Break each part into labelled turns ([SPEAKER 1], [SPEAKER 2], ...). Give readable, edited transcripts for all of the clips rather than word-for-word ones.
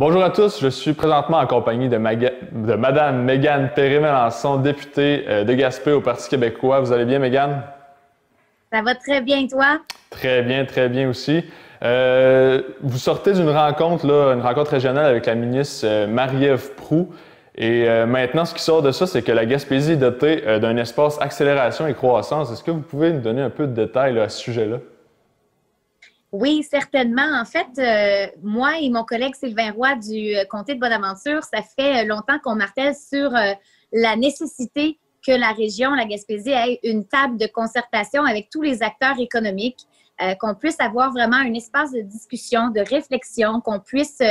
[SPEAKER 1] Bonjour à tous, je suis présentement en compagnie de Madame Mégane Perret-Melançon, députée de Gaspé au Parti québécois. Vous allez bien, Mégane?
[SPEAKER 2] Ça va très bien, toi?
[SPEAKER 1] Très bien aussi. Vous sortez d'une rencontre, une rencontre régionale avec la ministre Marie-Ève Proulx. Et maintenant, ce qui sort de ça, c'est que la Gaspésie est dotée d'un espace accélération et croissance. Est-ce que vous pouvez nous donner un peu de détails à ce sujet-là?
[SPEAKER 2] Oui, certainement. En fait, moi et mon collègue Sylvain Roy du comté de Bonaventure, ça fait longtemps qu'on martèle sur la nécessité que la région, la Gaspésie, ait une table de concertation avec tous les acteurs économiques, qu'on puisse avoir vraiment un espace de discussion, de réflexion, qu'on puisse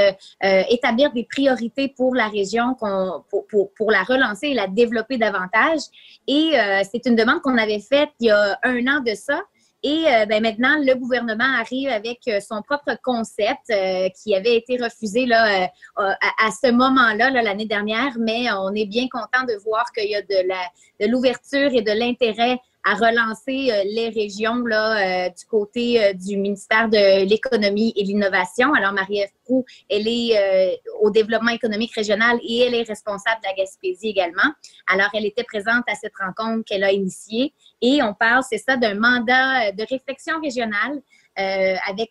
[SPEAKER 2] établir des priorités pour la région, pour la relancer et la développer davantage. Et c'est une demande qu'on avait faite il y a un an de ça. Et maintenant, le gouvernement arrive avec son propre concept qui avait été refusé là, à ce moment-là, l'année dernière, mais on est bien content de voir qu'il y a de l'ouverture et de l'intérêt à relancer les régions là, du côté du ministère de l'Économie et de l'Innovation. Alors, Marie-Ève Proulx, elle est au développement économique régional et elle est responsable de la Gaspésie également. Alors, elle était présente à cette rencontre qu'elle a initiée et on parle, c'est ça, d'un mandat de réflexion régionale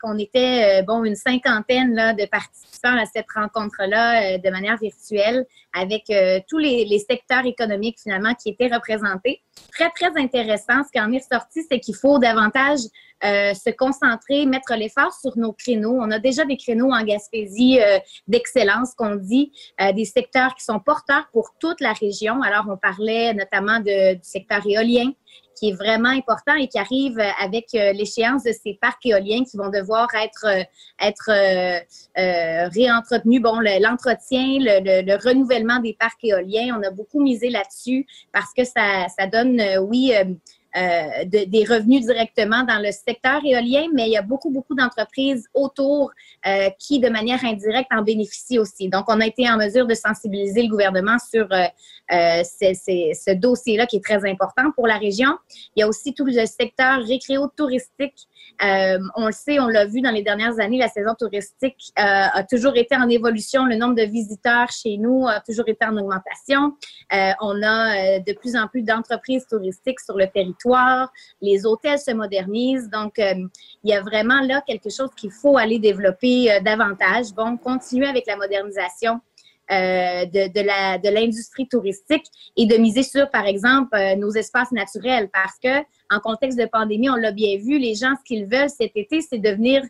[SPEAKER 2] on était une cinquantaine là, de participants à cette rencontre-là de manière virtuelle avec tous les secteurs économiques finalement qui étaient représentés. Très, très intéressant. Ce qui en est ressorti, c'est qu'il faut davantage se concentrer, mettre l'effort sur nos créneaux. On a déjà des créneaux en Gaspésie d'excellence, qu'on dit, des secteurs qui sont porteurs pour toute la région. Alors, on parlait notamment du secteur éolien, qui est vraiment important et qui arrive avec l'échéance de ces parcs éoliens qui vont devoir être réentretenus. Bon, l'entretien, le renouvellement des parcs éoliens, on a beaucoup misé là-dessus parce que ça donne, des revenus directement dans le secteur éolien, mais il y a beaucoup d'entreprises autour qui, de manière indirecte, en bénéficient aussi. Donc, on a été en mesure de sensibiliser le gouvernement sur ce dossier-là qui est très important pour la région. Il y a aussi tout le secteur récréo-touristique. On le sait, on l'a vu dans les dernières années, la saison touristique a toujours été en évolution. Le nombre de visiteurs chez nous a toujours été en augmentation. On a de plus en plus d'entreprises touristiques sur le territoire. Les hôtels se modernisent. Donc, il y a vraiment là quelque chose qu'il faut aller développer davantage. Bon, continuer avec la modernisation de l'industrie touristique et de miser sur, par exemple, nos espaces naturels parce que en contexte de pandémie, on l'a bien vu, les gens, ce qu'ils veulent cet été, c'est de venir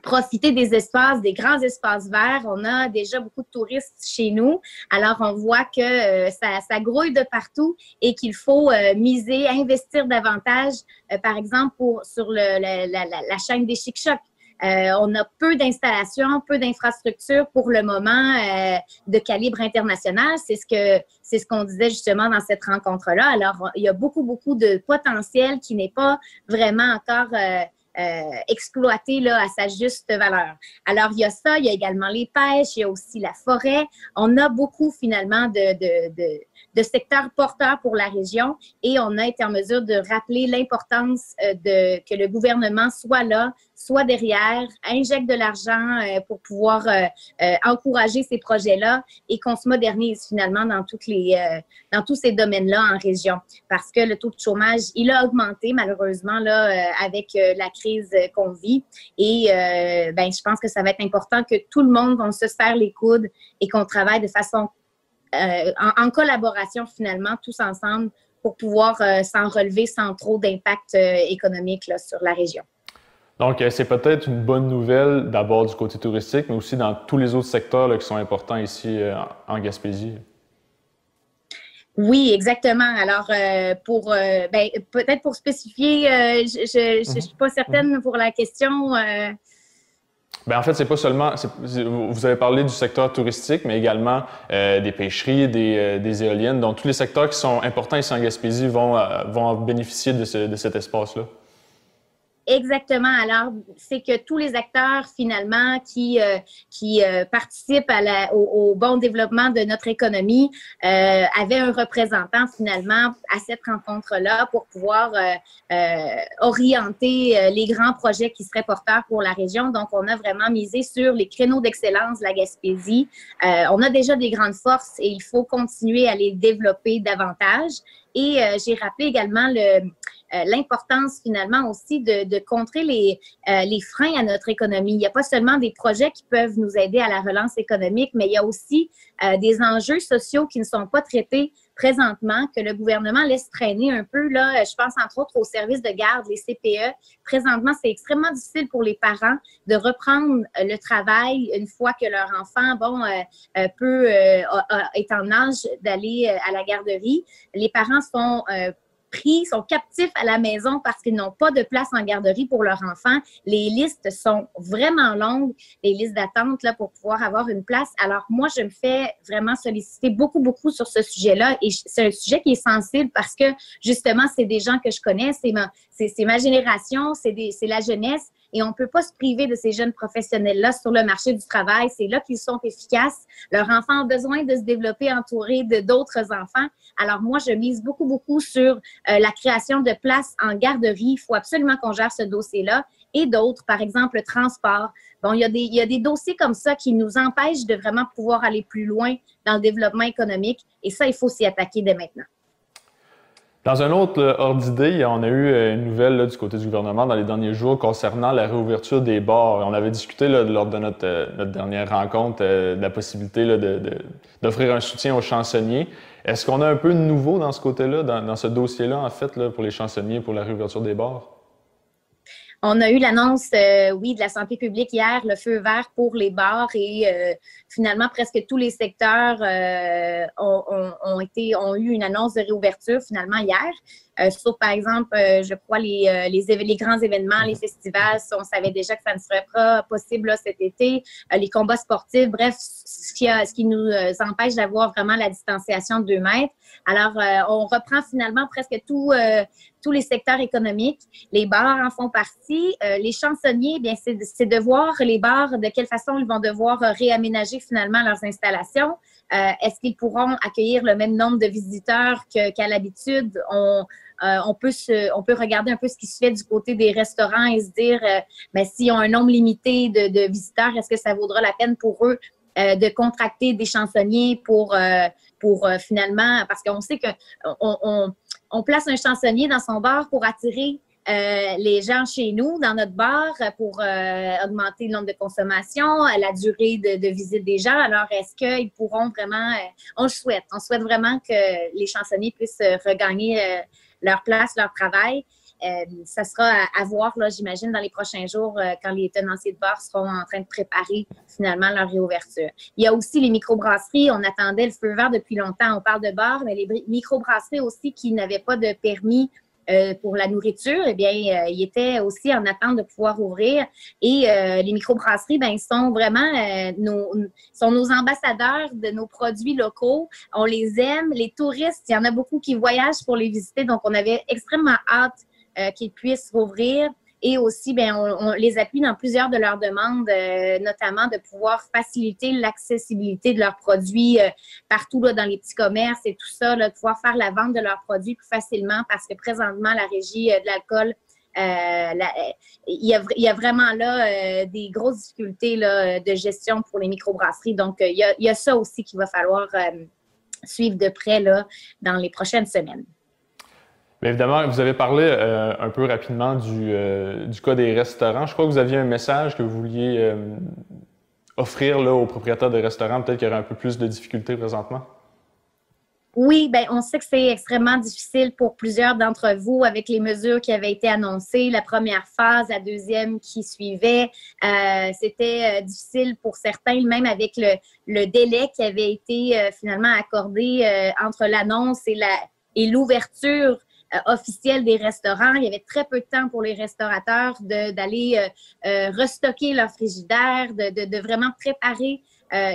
[SPEAKER 2] profiter des espaces, des grands espaces verts. On a déjà beaucoup de touristes chez nous. Alors, on voit que ça grouille de partout et qu'il faut miser, investir davantage, par exemple, sur la chaîne des Chic-Chocs. On a peu d'installations, peu d'infrastructures pour le moment de calibre international. C'est ce qu'on disait justement dans cette rencontre-là. Alors, il y a beaucoup de potentiel qui n'est pas vraiment encore exploité là, à sa juste valeur. Alors, il y a ça, il y a également les pêches, il y a aussi la forêt. On a beaucoup finalement de secteurs porteurs pour la région et on a été en mesure de rappeler l'importance que le gouvernement soit là, soit derrière, injecte de l'argent pour pouvoir encourager ces projets-là et qu'on se modernise finalement dans tous ces domaines-là en région. Parce que le taux de chômage, il a augmenté malheureusement là, avec la crise qu'on vit. Et je pense que ça va être important que tout le monde, on se serre les coudes et qu'on travaille de façon en collaboration finalement, tous ensemble, pour pouvoir s'en relever sans trop d'impact économique là, sur la région.
[SPEAKER 1] Donc, c'est peut-être une bonne nouvelle d'abord du côté touristique, mais aussi dans tous les autres secteurs là, qui sont importants ici en Gaspésie.
[SPEAKER 2] Oui, exactement. Alors, peut-être pour spécifier, je suis pas certaine pour la question.
[SPEAKER 1] En fait, c'est pas seulement. Vous avez parlé du secteur touristique, mais également des pêcheries, des éoliennes. Donc, tous les secteurs qui sont importants ici en Gaspésie vont bénéficier de cet espace-là.
[SPEAKER 2] Exactement. Alors, c'est que tous les acteurs, finalement, qui participent au bon développement de notre économie avaient un représentant, finalement, à cette rencontre-là pour pouvoir orienter les grands projets qui seraient porteurs pour la région. Donc, on a vraiment misé sur les créneaux d'excellence de la Gaspésie. On a déjà des grandes forces et il faut continuer à les développer davantage. Et j'ai rappelé également l'importance finalement aussi de contrer les freins à notre économie. Il n'y a pas seulement des projets qui peuvent nous aider à la relance économique, mais il y a aussi des enjeux sociaux qui ne sont pas traités présentement, que le gouvernement laisse traîner un peu. Là, je pense entre autres aux services de garde, les CPE. Présentement, c'est extrêmement difficile pour les parents de reprendre le travail une fois que leur enfant est en âge d'aller à la garderie. Les parents sont captifs à la maison parce qu'ils n'ont pas de place en garderie pour leur enfant. Les listes sont vraiment longues, les listes d'attente là, pour pouvoir avoir une place. Alors, moi, je me fais vraiment solliciter beaucoup, beaucoup sur ce sujet-là. Et c'est un sujet qui est sensible parce que, justement, c'est des gens que je connais, c'est ma génération, c'est la jeunesse. Et on ne peut pas se priver de ces jeunes professionnels-là sur le marché du travail. C'est là qu'ils sont efficaces. Leurs enfants ont besoin de se développer entourés d'autres enfants. Alors moi, je mise beaucoup, beaucoup sur la création de places en garderie. Il faut absolument qu'on gère ce dossier-là. Et d'autres, par exemple, le transport. Bon, il y a des dossiers comme ça qui nous empêchent de vraiment pouvoir aller plus loin dans le développement économique. Et ça, il faut s'y attaquer dès maintenant.
[SPEAKER 1] Dans un autre ordre d'idée, on a eu une nouvelle là, du côté du gouvernement dans les derniers jours concernant la réouverture des bars. On avait discuté là, lors de notre dernière rencontre de la possibilité là, d'offrir un soutien aux chansonniers. Est-ce qu'on a un peu de nouveau dans ce côté-là, dans ce dossier-là, en fait, là, pour les chansonniers, pour la réouverture des bars?
[SPEAKER 2] On a eu l'annonce, de la santé publique hier, le feu vert pour les bars et finalement, presque tous les secteurs ont eu une annonce de réouverture finalement hier. Sauf, par exemple, je crois, les grands événements, les festivals, on savait déjà que ça ne serait pas possible là, cet été. Les combats sportifs, bref, ce qui nous empêche d'avoir vraiment la distanciation de 2 mètres. Alors, on reprend finalement presque tous les secteurs économiques. Les bars en font partie. Les chansonniers, bien, c'est de voir les bars, de quelle façon ils vont devoir réaménager finalement leurs installations. Est-ce qu'ils pourront accueillir le même nombre de visiteurs qu'à l'habitude? On peut regarder un peu ce qui se fait du côté des restaurants et se dire, mais s'ils ont un nombre limité de visiteurs, est-ce que ça vaudra la peine pour eux de contracter des chansonniers pour finalement, parce qu'on sait qu'on place un chansonnier dans son bar pour attirer les gens chez nous, dans notre bar, pour augmenter le nombre de consommation, la durée de visite des gens. Alors, est-ce qu'ils pourront vraiment... on souhaite vraiment que les chansonniers puissent regagner leur place, leur travail. Ça sera à voir, là, j'imagine, dans les prochains jours, quand les tenanciers de bar seront en train de préparer finalement leur réouverture. Il y a aussi les microbrasseries. On attendait le feu vert depuis longtemps. On parle de bar, mais les microbrasseries aussi qui n'avaient pas de permis pour la nourriture, eh bien, ils étaient aussi en attente de pouvoir ouvrir. Et les microbrasseries, ben, sont vraiment nos ambassadeurs de nos produits locaux. On les aime. Les touristes, il y en a beaucoup qui voyagent pour les visiter, donc on avait extrêmement hâte qu'ils puissent rouvrir. Et aussi, bien, on les appuie dans plusieurs de leurs demandes, notamment de pouvoir faciliter l'accessibilité de leurs produits partout là, dans les petits commerces et tout ça, là, de pouvoir faire la vente de leurs produits plus facilement parce que présentement, la régie de l'alcool, il y a vraiment là des grosses difficultés là, de gestion pour les microbrasseries. Donc, il y a ça aussi qu'il va falloir suivre de près là, dans les prochaines semaines.
[SPEAKER 1] Bien évidemment, vous avez parlé un peu rapidement du cas des restaurants. Je crois que vous aviez un message que vous vouliez offrir là, aux propriétaires de restaurants, peut-être qu'il y aurait un peu plus de difficultés présentement.
[SPEAKER 2] Oui, bien, on sait que c'est extrêmement difficile pour plusieurs d'entre vous avec les mesures qui avaient été annoncées, la première phase, la deuxième qui suivait. C'était difficile pour certains, même avec le délai qui avait été finalement accordé entre l'annonce et l'ouverture officielle des restaurants. Il y avait très peu de temps pour les restaurateurs d'aller restocker leur frigidaire, de vraiment préparer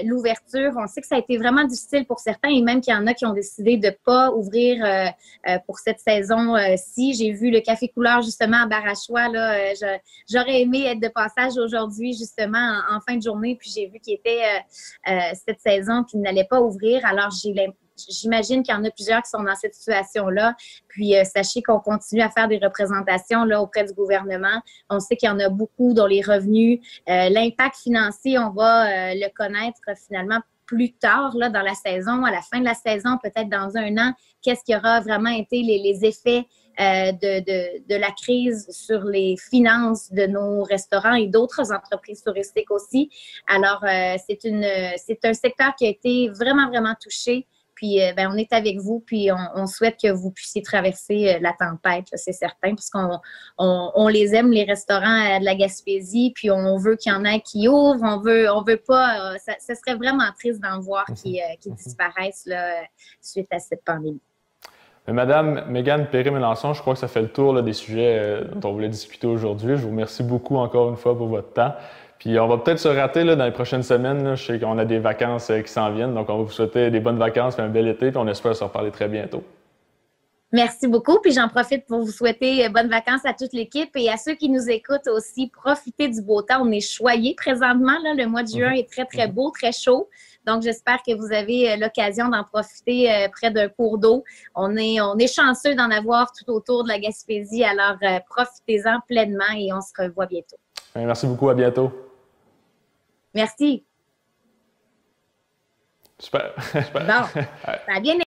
[SPEAKER 2] l'ouverture. On sait que ça a été vraiment difficile pour certains et même qu'il y en a qui ont décidé de ne pas ouvrir pour cette saison-ci. J'ai vu le Café Couleur justement à Barachois. J'aurais aimé être de passage aujourd'hui justement en fin de journée, puis j'ai vu qu'il était cette saison qui n'allait pas ouvrir. Alors, j'imagine qu'il y en a plusieurs qui sont dans cette situation-là. Puis, sachez qu'on continue à faire des représentations là, auprès du gouvernement. On sait qu'il y en a beaucoup dont les revenus, l'impact financier, on va le connaître finalement plus tard là, dans la saison, à la fin de la saison, peut-être dans un an, qu'est-ce qui aura vraiment été les effets de la crise sur les finances de nos restaurants et d'autres entreprises touristiques aussi. Alors, c'est un secteur qui a été vraiment, vraiment touché. Puis, on est avec vous, puis on souhaite que vous puissiez traverser la tempête, c'est certain, parce qu'on les aime, les restaurants de la Gaspésie, puis on veut qu'il y en ait qui ouvrent, on veut pas, ça serait vraiment triste d'en voir qui disparaissent là, suite à cette pandémie.
[SPEAKER 1] Madame Mégane Perry-Mélançon, je crois que ça fait le tour là, des sujets dont on voulait discuter aujourd'hui. Je vous remercie beaucoup encore une fois pour votre temps. Puis on va peut-être se rater là, dans les prochaines semaines. Là. Je sais qu'on a des vacances qui s'en viennent, donc on va vous souhaiter des bonnes vacances et un bel été, puis on espère se reparler très bientôt.
[SPEAKER 2] Merci beaucoup, puis j'en profite pour vous souhaiter bonnes vacances à toute l'équipe et à ceux qui nous écoutent aussi. Profitez du beau temps. On est choyés présentement. Là. Le mois de juin est très, très beau, très chaud. Donc, j'espère que vous avez l'occasion d'en profiter près d'un cours d'eau. On est chanceux d'en avoir tout autour de la Gaspésie. Alors, profitez-en pleinement et on se revoit bientôt.
[SPEAKER 1] Merci beaucoup. À bientôt.
[SPEAKER 2] Merci.
[SPEAKER 1] Super.
[SPEAKER 2] Bon, ça a bien